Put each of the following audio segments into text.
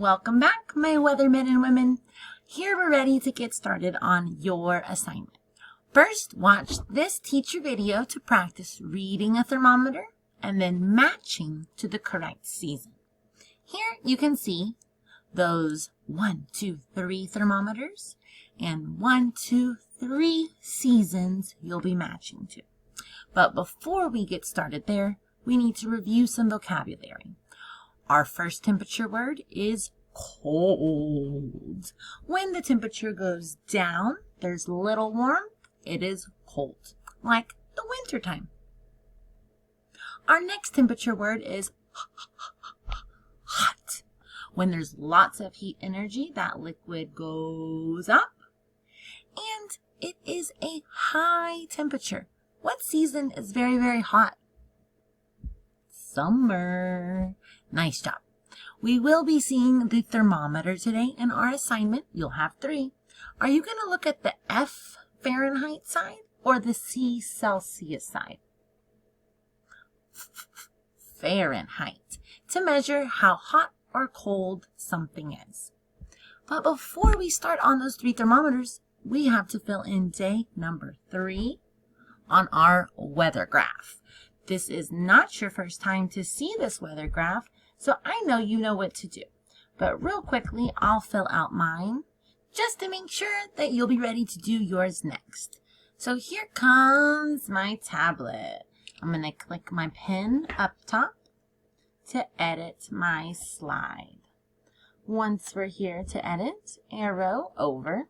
Welcome back, my weathermen and women. Here we're ready to get started on your assignment. First, watch this teacher video to practice reading a thermometer and then matching to the correct season. Here you can see those 1, 2, 3 thermometers and 1, 2, 3 seasons you'll be matching to. But before we get started there, we need to review some vocabulary. Our first temperature word is cold. When the temperature goes down, there's little warmth. It is cold, like the winter time. Our next temperature word is hot. When there's lots of heat energy, that liquid goes up. And it is a high temperature. What season is very, very hot? Summer. Nice job. We will be seeing the thermometer today in our assignment. You'll have 3. Are you going to look at the F Fahrenheit side or the C Celsius side? Fahrenheit, to measure how hot or cold something is. But before we start on those 3 thermometers, we have to fill in day number 3 on our weather graph. This is not your first time to see this weather graph, so I know you know what to do. But real quickly, I'll fill out mine just to make sure that you'll be ready to do yours next. So here comes my tablet. I'm going to click my pen up top to edit my slide. Once we're here to edit, arrow over,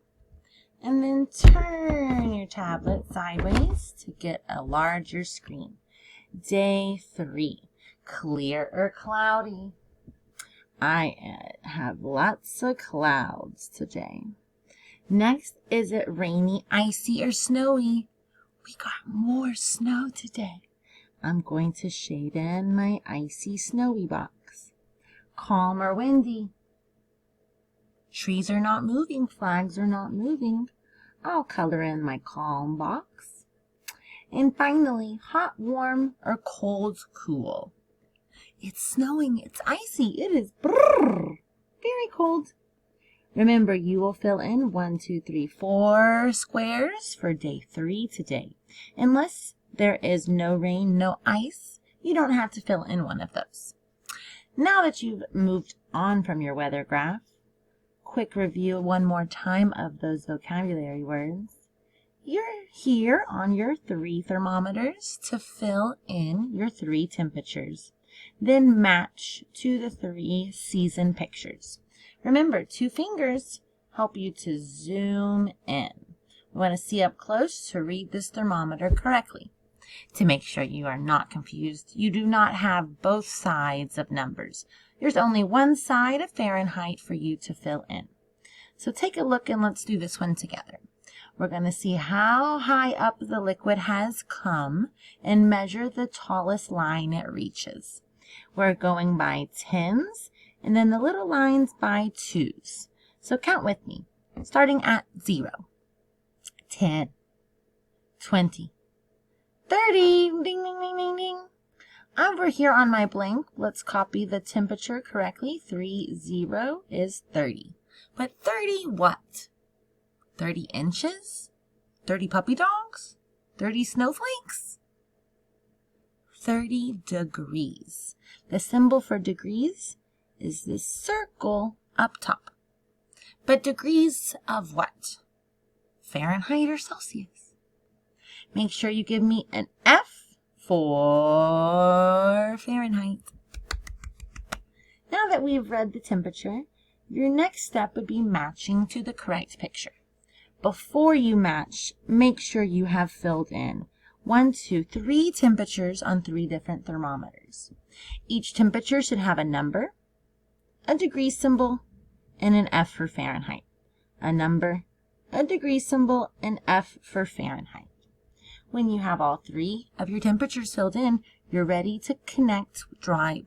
and then turn your tablet sideways to get a larger screen. Day 3, clear or cloudy? I have lots of clouds today. Next, is it rainy, icy, or snowy? We got more snow today. I'm going to shade in my icy, snowy box. Calm or windy? Trees are not moving, flags are not moving. I'll color in my calm box. And finally, hot, warm, or cold, cool? It's snowing, it's icy, it is very cold. Remember, you will fill in 1, 2, 3, 4 squares for day 3 today. Unless there is no rain, no ice, you don't have to fill in one of those. Now that you've moved on from your weather graph, quick review one more time of those vocabulary words. You're here on your 3 thermometers to fill in your 3 temperatures. Then match to the 3 season pictures. Remember, 2 fingers help you to zoom in. We want to see up close to read this thermometer correctly. To make sure you are not confused, you do not have both sides of numbers. There's only one side of Fahrenheit for you to fill in. So take a look and let's do this one together. We're going to see how high up the liquid has come and measure the tallest line it reaches. We're going by 10s and then the little lines by 2s. So count with me, starting at 0, 10, 20, 30, ding, ding, ding, ding, ding. Over here on my blank, let's copy the temperature correctly. 30 is 30. But 30 what? 30 inches? 30 puppy dogs? 30 snowflakes? 30 degrees. The symbol for degrees is this circle up top. But degrees of what? Fahrenheit or Celsius? Make sure you give me an F for Fahrenheit. Now that we've read the temperature, your next step would be matching to the correct picture. Before you match, make sure you have filled in 1, 2, 3 temperatures on 3 different thermometers. Each temperature should have a number, a degree symbol, and an F for Fahrenheit. A number, a degree symbol, and F for Fahrenheit. When you have all 3 of your temperatures filled in, you're ready to connect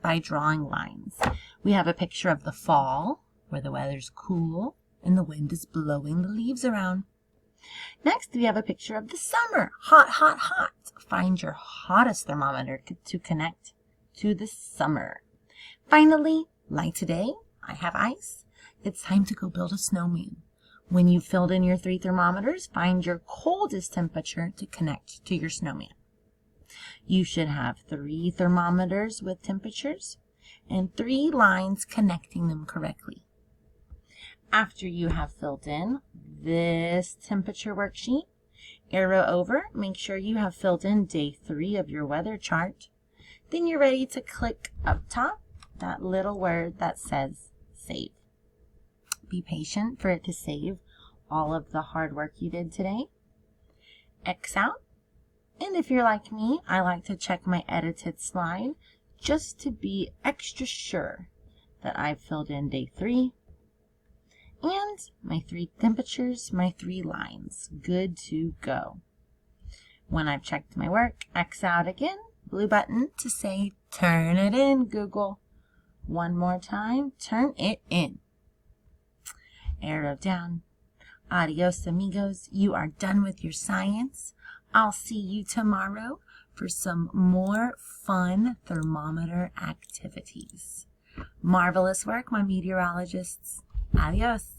by drawing lines. We have a picture of the fall, where the weather's cool and the wind is blowing the leaves around. Next, we have a picture of the summer. Hot, hot, hot. Find your hottest thermometer to connect to the summer. Finally, like today, I have ice. It's time to go build a snowman. When you've filled in your 3 thermometers, find your coldest temperature to connect to your snowman. You should have 3 thermometers with temperatures and 3 lines connecting them correctly. After you have filled in this temperature worksheet, arrow over, make sure you have filled in day 3 of your weather chart. Then you're ready to click up top that little word that says save. Be patient for it to save all of the hard work you did today. X out. And if you're like me, I like to check my edited slide just to be extra sure that I've filled in day 3 and my 3 temperatures, my 3 lines. Good to go. When I've checked my work, X out again, blue button to say turn it in, Google. One more time, turn it in. Arrow down. Adios, amigos. You are done with your science. I'll see you tomorrow for some more fun thermometer activities. Marvelous work, my meteorologists. Adios.